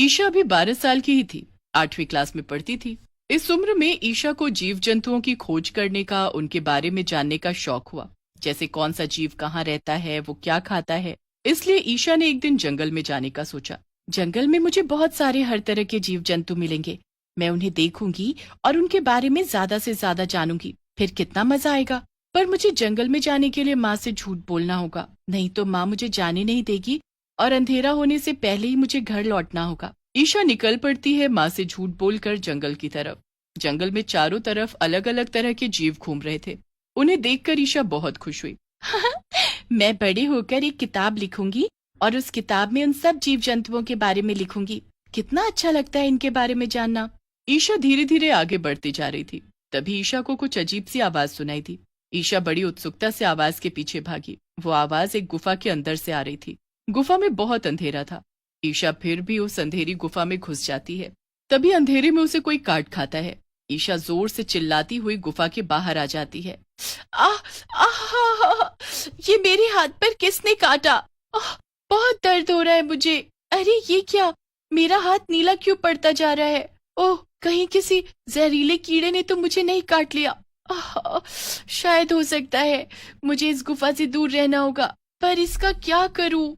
ईशा अभी 12 साल की ही थी, 8वीं क्लास में पढ़ती थी। इस उम्र में ईशा को जीव जंतुओं की खोज करने का, उनके बारे में जानने का शौक हुआ। जैसे कौन सा जीव कहाँ रहता है, वो क्या खाता है। इसलिए ईशा ने एक दिन जंगल में जाने का सोचा। जंगल में मुझे बहुत सारे हर तरह के जीव जंतु मिलेंगे, मैं उन्हें देखूंगी और उनके बारे में ज्यादा से ज्यादा जानूंगी, फिर कितना मजा आएगा। पर मुझे जंगल में जाने के लिए माँ से झूठ बोलना होगा, नहीं तो माँ मुझे जाने नहीं देगी और अंधेरा होने से पहले ही मुझे घर लौटना होगा। ईशा निकल पड़ती है माँ से झूठ बोलकर जंगल की तरफ। जंगल में चारों तरफ अलग अलग तरह के जीव घूम रहे थे। उन्हें देखकर ईशा बहुत खुश हुई। मैं बड़े होकर एक किताब लिखूंगी और उस किताब में उन सब जीव जंतुओं के बारे में लिखूंगी। कितना अच्छा लगता है इनके बारे में जानना। ईशा धीरे धीरे आगे बढ़ती जा रही थी। तभी ईशा को कुछ अजीब सी आवाज सुनाई दी। ईशा बड़ी उत्सुकता से आवाज के पीछे भागी। वो आवाज एक गुफा के अंदर से आ रही थी। गुफा में बहुत अंधेरा था। ईशा फिर भी उस अंधेरी गुफा में घुस जाती है। तभी अंधेरे में उसे कोई काट खाता है। ईशा जोर से चिल्लाती हुई गुफा के बाहर आ जाती है। आह, आह, ये मेरे हाथ पर किसने काटा? आह, बहुत दर्द हो रहा है मुझे। अरे ये क्या, मेरा हाथ नीला क्यों पड़ता जा रहा है? ओह, कहीं किसी जहरीले कीड़े ने तो मुझे नहीं काट लिया। आह, शायद हो सकता है मुझे इस गुफा से दूर रहना होगा, पर इसका क्या करूं?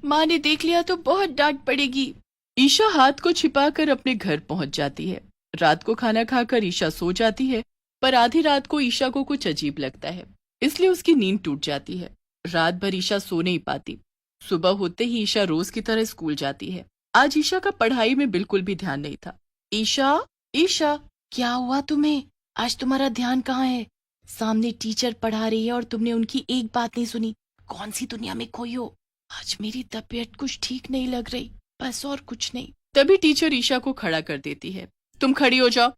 माँ ने देख लिया तो बहुत डांट पड़ेगी। ईशा हाथ को छिपाकर अपने घर पहुंच जाती है। रात को खाना खाकर ईशा सो जाती है, पर आधी रात को ईशा को कुछ अजीब लगता है, इसलिए उसकी नींद टूट जाती है। रात भर ईशा सो नहीं पाती। सुबह होते ही ईशा रोज की तरह स्कूल जाती है। आज ईशा का पढ़ाई में बिल्कुल भी ध्यान नहीं था। ईशा, ईशा, क्या हुआ तुम्हें? आज तुम्हारा ध्यान कहाँ है? सामने टीचर पढ़ा रही है और तुमने उनकी एक बात नहीं सुनी। कौन सी दुनिया में खोई हो? आज मेरी तबीयत कुछ ठीक नहीं लग रही, बस और कुछ नहीं। तभी टीचर ईशा को खड़ा कर देती है। तुम खड़ी हो जाओ।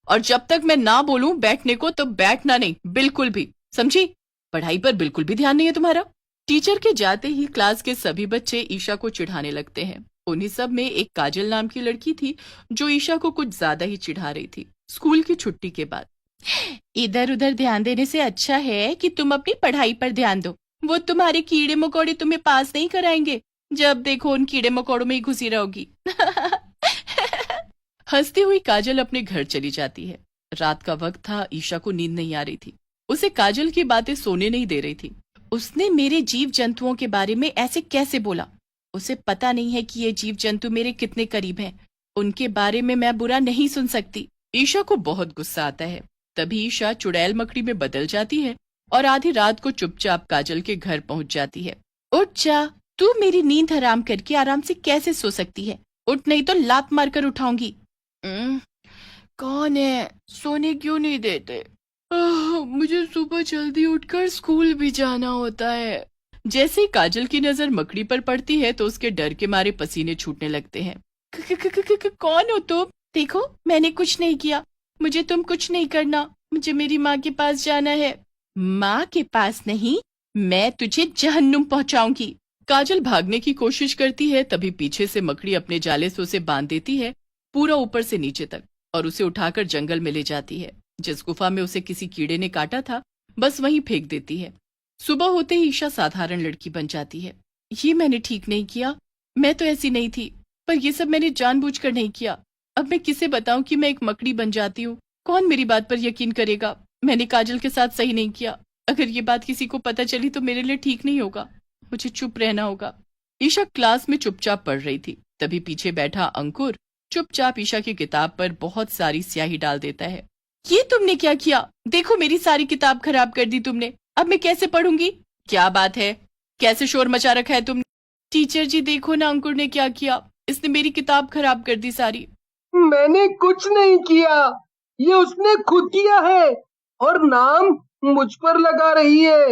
और जब तक मैं ना बोलूं बैठने को तो बैठना नहीं, बिल्कुल भी, समझी? पढ़ाई पर बिल्कुल भी ध्यान नहीं है तुम्हारा। टीचर के जाते ही क्लास के सभी बच्चे ईशा को चिढ़ाने लगते हैं। उन्हीं सब में एक काजल नाम की लड़की थी जो ईशा को कुछ ज्यादा ही चिढ़ा रही थी। स्कूल की छुट्टी के बाद इधर उधर ध्यान देने से अच्छा है कि तुम अपनी पढ़ाई पर ध्यान दो। वो तुम्हारे कीड़े मकोड़े तुम्हें पास नहीं कराएंगे। जब देखो उन कीड़े मकोड़ों में ही घुसी रहोगी। हंसती हुई काजल अपने घर चली जाती है। रात का वक्त था, ईशा को नींद नहीं आ रही थी। उसे काजल की बातें सोने नहीं दे रही थी। उसने मेरे जीव जंतुओं के बारे में ऐसे कैसे बोला? उसे पता नहीं है कि ये जीव जंतु मेरे कितने करीब हैं। उनके बारे में मैं बुरा नहीं सुन सकती। ईशा को बहुत गुस्सा आता है। तभी ईशा चुड़ैल मकड़ी में बदल जाती है और आधी रात को चुपचाप काजल के घर पहुंच जाती है। उठ जा, तू मेरी नींद हराम करके आराम से कैसे सो सकती है? उठ, नहीं तो लात मारकर उठाऊंगी। कौन है? सोने क्यों नहीं देते? मुझे सुबह जल्दी उठकर स्कूल भी जाना होता है। जैसे ही काजल की नजर मकड़ी पर पड़ती है तो उसके डर के मारे पसीने छूटने लगते हैं। कौन हो तुम? देखो मैंने कुछ नहीं किया, मुझे तुम कुछ नहीं करना। मुझे मेरी माँ के पास जाना है। माँ के पास नहीं, मैं तुझे जहन्नुम पहुंचाऊंगी। काजल भागने की कोशिश करती है, तभी पीछे से मकड़ी अपने जाले से उसे बांध देती है, पूरा ऊपर से नीचे तक, और उसे उठाकर जंगल में ले जाती है। जिस गुफा में उसे किसी कीड़े ने काटा था बस वहीं फेंक देती है। सुबह होते ही ईशा साधारण लड़की बन जाती है। ये मैंने ठीक नहीं किया, मैं तो ऐसी नहीं थी, पर ये सब मैंने जानबूझकर नहीं किया। अब मैं किसे बताऊं कि मैं एक मकड़ी बन जाती हूँ? कौन मेरी बात पर यकीन करेगा? मैंने काजल के साथ सही नहीं किया। अगर ये बात किसी को पता चली तो मेरे लिए ठीक नहीं होगा। मुझे चुप रहना होगा। ईशा क्लास में चुपचाप पढ़ रही थी। तभी पीछे बैठा अंकुर चुपचाप ईशा की किताब पर बहुत सारी स्याही डाल देता है। ये तुमने क्या किया? देखो मेरी सारी किताब खराब कर दी तुमने। अब मैं कैसे पढ़ूंगी? क्या बात है, कैसे शोर मचा रखा है तुमने? टीचर जी देखो ना अंकुर ने क्या किया, इसने मेरी किताब खराब कर दी सारी। मैंने कुछ नहीं किया, ये उसने खुद किया है और नाम मुझ पर लगा रही है।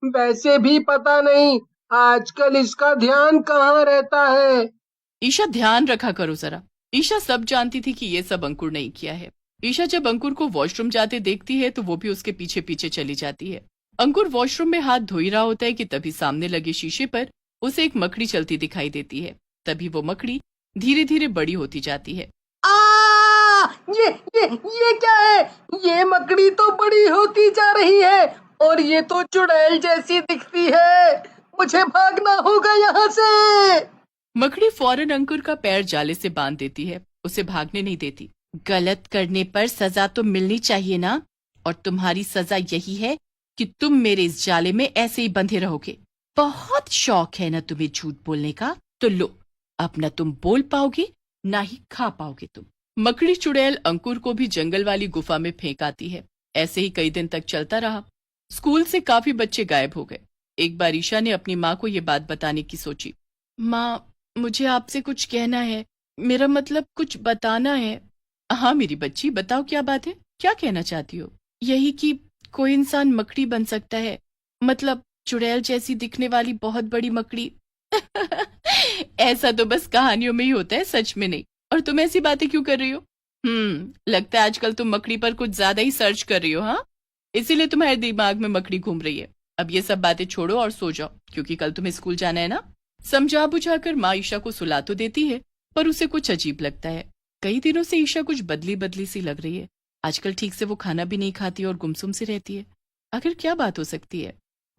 वैसे भी पता नहीं आजकल इसका ध्यान कहाँ रहता है। ईशा ध्यान रखा करो जरा। ईशा सब जानती थी कि ये सब अंकुर नहीं किया है। ईशा जब अंकुर को वॉशरूम जाते देखती है तो वो भी उसके पीछे पीछे चली जाती है। अंकुर वॉशरूम में हाथ धो ही रहा होता है कि तभी सामने लगे शीशे पर उसे एक मकड़ी चलती दिखाई देती है। तभी वो मकड़ी धीरे धीरे बड़ी होती जाती है। ये क्या है? ये मकड़ी तो बड़ी होती जा रही है और ये तो चुड़ैल जैसी दिखती है। मुझे भागना होगा यहाँ से। मकड़ी फौरन अंकुर का पैर जाले से बांध देती है, उसे भागने नहीं देती। गलत करने पर सजा तो मिलनी चाहिए ना, और तुम्हारी सजा यही है कि तुम मेरे इस जाले में ऐसे ही बंधे रहोगे। बहुत शौक है ना तुम्हें झूठ बोलने का, तो लो, अब न तुम बोल पाओगे ना ही खा पाओगे तुम। मकड़ी चुड़ैल अंकुर को भी जंगल वाली गुफा में फेंक आती है। ऐसे ही कई दिन तक चलता रहा। स्कूल से काफी बच्चे गायब हो गए। एक बार ईशा ने अपनी माँ को ये बात बताने की सोची। माँ, मुझे आपसे कुछ कहना है, मेरा मतलब कुछ बताना है। हाँ मेरी बच्ची, बताओ क्या बात है, क्या कहना चाहती हो? यही कि कोई इंसान मकड़ी बन सकता है, मतलब चुड़ैल जैसी दिखने वाली बहुत बड़ी मकड़ी। ऐसा तो बस कहानियों में ही होता है, सच में नहीं। और तुम ऐसी बातें क्यों कर रही हो? लगता है आजकल तुम मकड़ी पर कुछ ज्यादा ही सर्च कर रही हो, हाँ? इसीलिए तुम्हारे दिमाग में मकड़ी घूम रही है। अब ये सब बातें छोड़ो और सो जाओ, क्योंकि कल तुम्हें स्कूल जाना है ना। समझा बुझाकर माँ ईशा को सुला तो देती है, पर उसे कुछ अजीब लगता है। कई दिनों से ईशा कुछ बदली बदली सी लग रही है। आजकल ठीक से वो खाना भी नहीं खाती और गुमसुम सी रहती है। आखिर क्या बात हो सकती है?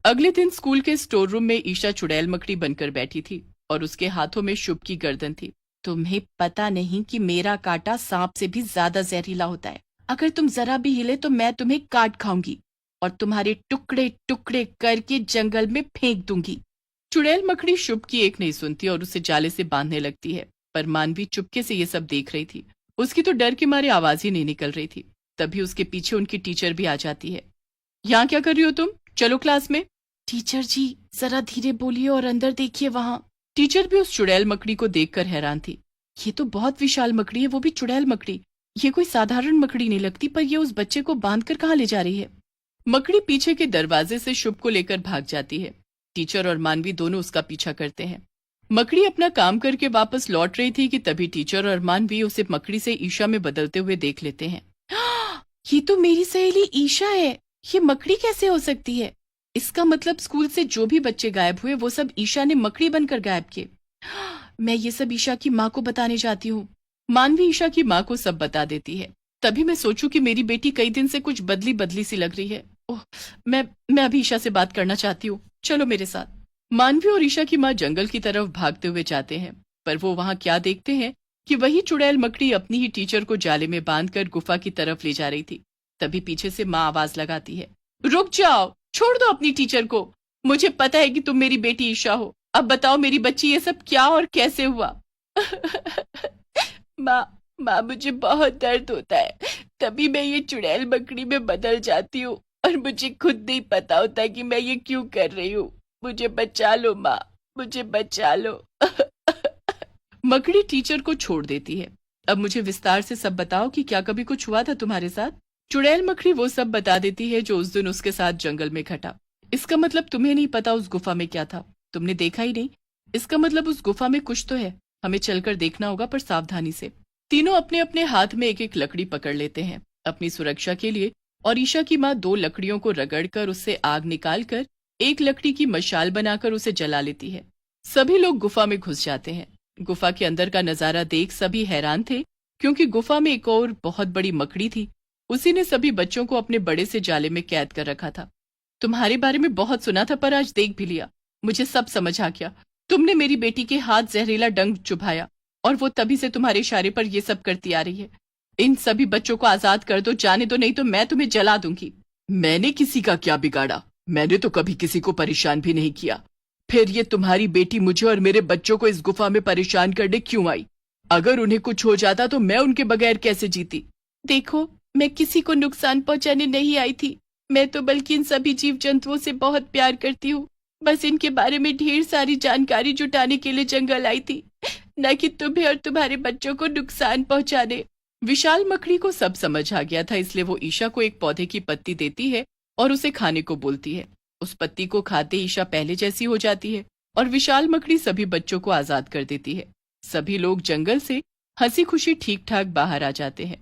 अगले दिन स्कूल के स्टोर रूम में ईशा चुड़ैल मकड़ी बनकर बैठी थी और उसके हाथों में शुभ की गर्दन थी। तुम्हें पता नहीं कि मेरा कांटा सांप से भी ज्यादा जहरीला होता है। अगर तुम जरा भी हिले तो मैं तुम्हें काट खाऊंगी और तुम्हारे टुकड़े टुकड़े करके जंगल में फेंक दूंगी। चुड़ैल मकड़ी शुभ की एक नहीं सुनती और उसे जाले से बांधने लगती है, पर मानवी चुपके से ये सब देख रही थी। उसकी तो डर के मारे आवाज ही नहीं निकल रही थी। तभी उसके पीछे उनकी टीचर भी आ जाती है। यहाँ क्या कर रही हो तुम? चलो क्लास में। टीचर जी, जरा धीरे बोलिए और अंदर देखिए वहां। टीचर भी उस चुड़ैल मकड़ी को देखकर हैरान थी। ये तो बहुत विशाल मकड़ी है, वो भी चुड़ैल मकड़ी। ये कोई साधारण मकड़ी नहीं लगती, पर ये उस बच्चे को बांधकर कहाँ ले जा रही है? मकड़ी पीछे के दरवाजे से शुभ को लेकर भाग जाती है। टीचर और मानवी दोनों उसका पीछा करते हैं। मकड़ी अपना काम करके वापस लौट रही थी कि तभी टीचर और मानवी उसे मकड़ी से ईशा में बदलते हुए देख लेते हैं। ये तो मेरी सहेली ईशा है। ये मकड़ी कैसे हो सकती है? इसका मतलब स्कूल से जो भी बच्चे गायब हुए वो सब ईशा ने मकड़ी बनकर गायब किए। मैं ये सब ईशा की माँ को बताने जाती हूँ। मानवी ईशा की माँ को सब बता देती है। तभी मैं सोचूं कि मेरी बेटी कई दिन से कुछ बदली बदली सी लग रही है। ओह, मैं अभी ईशा से बात करना चाहती हूँ, चलो मेरे साथ। मानवी और ईशा की माँ जंगल की तरफ भागते हुए जाते हैं, पर वो वहां क्या देखते हैं कि वही चुड़ैल मकड़ी अपनी ही टीचर को जाले में बांधकर गुफा की तरफ ले जा रही थी। तभी पीछे से माँ आवाज लगाती है, रुक जाओ, छोड़ दो अपनी टीचर को। मुझे पता है कि तुम मेरी बेटी ईशा हो। अब बताओ मेरी बच्ची, ये सब क्या और कैसे हुआ? माँ, मुझे बहुत दर्द होता है, तभी मैं ये चुड़ैल मकड़ी में बदल जाती हूँ और मुझे खुद नहीं पता होता कि मैं ये क्यों कर रही हूँ। मुझे बचा लो माँ, मुझे बचा लो। मकड़ी टीचर को छोड़ देती है। अब मुझे विस्तार से सब बताओ कि क्या कभी कुछ हुआ था तुम्हारे साथ? चुड़ैल मकड़ी वो सब बता देती है जो उस दिन उसके साथ जंगल में घटा। इसका मतलब तुम्हें नहीं पता उस गुफा में क्या था? तुमने देखा ही नहीं? इसका मतलब उस गुफा में कुछ तो है। हमें चलकर देखना होगा, पर सावधानी से। तीनों अपने अपने हाथ में एक एक लकड़ी पकड़ लेते हैं अपनी सुरक्षा के लिए, और ईशा की माँ 2 लकड़ियों को रगड़कर उससे आग निकालकर एक लकड़ी की मशाल बनाकर उसे जला लेती है। सभी लोग गुफा में घुस जाते हैं। गुफा के अंदर का नजारा देख सभी हैरान थे, क्योंकि गुफा में एक और बहुत बड़ी मकड़ी थी। उसी ने सभी बच्चों को अपने बड़े से जाले में कैद कर रखा था। तुम्हारे बारे में बहुत सुना था, पर आज देख भी लिया। मुझे सब समझ आ गया। तुमने मेरी बेटी के हाथ जहरीला डंक चुभाया और वो तभी से तुम्हारे इशारे पर ये सब करती आ रही है। इन सभी बच्चों को आजाद कर दो, जाने दो, नहीं तो मैं तुम्हें जला दूंगी। मैंने किसी का क्या बिगाड़ा? मैंने तो कभी किसी को परेशान भी नहीं किया। फिर ये तुम्हारी बेटी मुझे और मेरे बच्चों को इस गुफा में परेशान करने क्यों आई? अगर उन्हें कुछ हो जाता तो मैं उनके बगैर कैसे जीती? देखो, मैं किसी को नुकसान पहुंचाने नहीं आई थी। मैं तो बल्कि इन सभी जीव जंतुओं से बहुत प्यार करती हूँ। बस इनके बारे में ढेर सारी जानकारी जुटाने के लिए जंगल आई थी, न कि तुम्हें और तुम्हारे बच्चों को नुकसान पहुंचाने। विशाल मकड़ी को सब समझ आ गया था, इसलिए वो ईशा को एक पौधे की पत्ती देती है और उसे खाने को बोलती है। उस पत्ती को खाते ईशा पहले जैसी हो जाती है और विशाल मकड़ी सभी बच्चों को आजाद कर देती है। सभी लोग जंगल से हंसी खुशी ठीक ठाक बाहर आ जाते हैं।